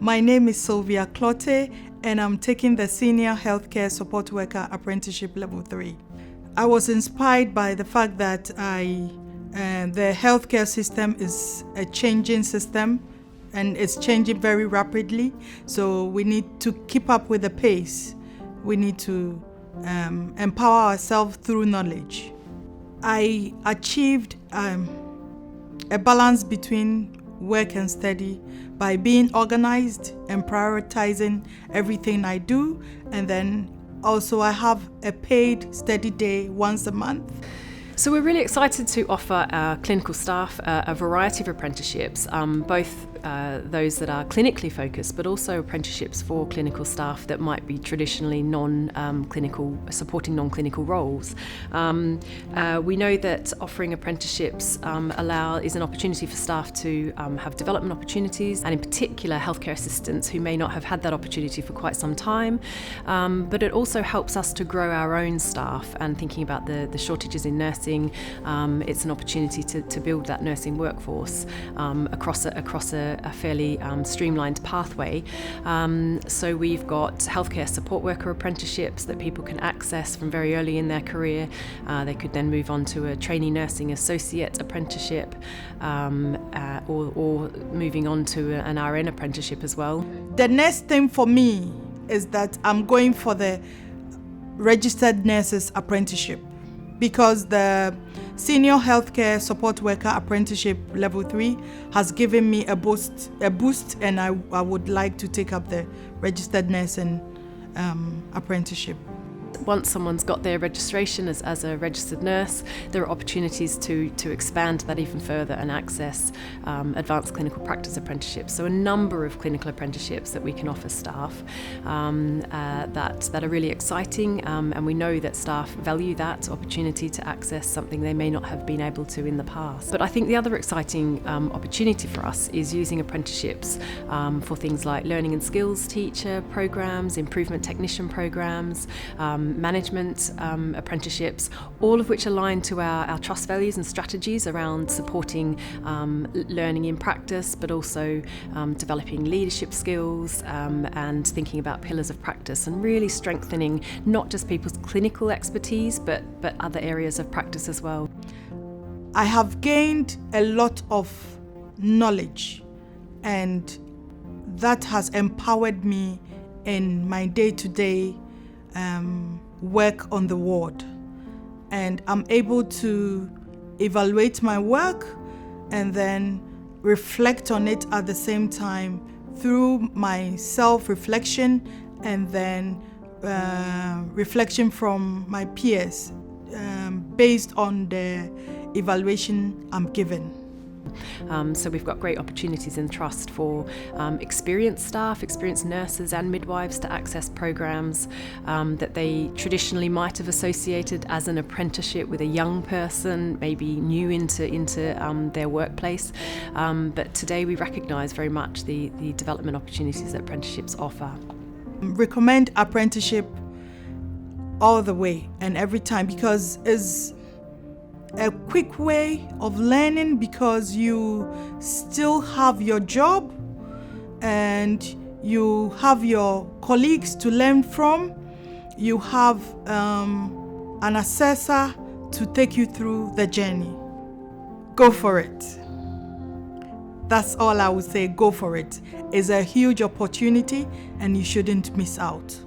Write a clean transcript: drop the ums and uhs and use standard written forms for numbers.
My name is Sylvia Clotte, and I'm taking the Senior Healthcare Support Worker Apprenticeship Level 3. I was inspired by the fact that the healthcare system is a changing system, and it's changing very rapidly. So we need to keep up with the pace. We need to empower ourselves through knowledge. I achieved a balance between work and study by being organized and prioritizing everything I do, and then also I have a paid study day once a month. So we're really excited to offer our clinical staff a variety of apprenticeships, both those that are clinically focused, but also apprenticeships for clinical staff that might be traditionally non-clinical, supporting non-clinical roles. We know that offering apprenticeships is an opportunity for staff to have development opportunities, and in particular healthcare assistants who may not have had that opportunity for quite some time. But it also helps us to grow our own staff, and thinking about the shortages in nursing, it's an opportunity to build that nursing workforce across a fairly streamlined pathway. So we've got healthcare support worker apprenticeships that people can access from very early in their career. They could then move on to a trainee nursing associate apprenticeship, or moving on to an RN apprenticeship as well. The next thing for me is that I'm going for the registered nurses apprenticeship, because the Senior Healthcare Support Worker Apprenticeship Level 3 has given me a boost, and I would like to take up the registered nursing apprenticeship. Once someone's got their registration as a registered nurse, there are opportunities to expand that even further and access advanced clinical practice apprenticeships. So a number of clinical apprenticeships that we can offer staff that are really exciting, and we know that staff value that opportunity to access something they may not have been able to in the past. But I think the other exciting opportunity for us is using apprenticeships for things like learning and skills teacher programs, improvement technician programs, management apprenticeships, all of which align to our trust values and strategies around supporting learning in practice, but also developing leadership skills, and thinking about pillars of practice, and really strengthening not just people's clinical expertise, but other areas of practice as well. I have gained a lot of knowledge, and that has empowered me in my day-to-day work on the ward, and I'm able to evaluate my work and then reflect on it at the same time through my self-reflection, and then reflection from my peers based on the evaluation I'm given. So we've got great opportunities in trust for experienced staff, experienced nurses and midwives to access programs that they traditionally might have associated as an apprenticeship with a young person, maybe new into their workplace. But today we recognise very much the development opportunities that apprenticeships offer. Recommend apprenticeship all the way and every time, because it's a quick way of learning, because you still have your job and you have your colleagues to learn from. You have an assessor to take you through the journey. Go for it. That's all I would say. Go for it. It's a huge opportunity and you shouldn't miss out.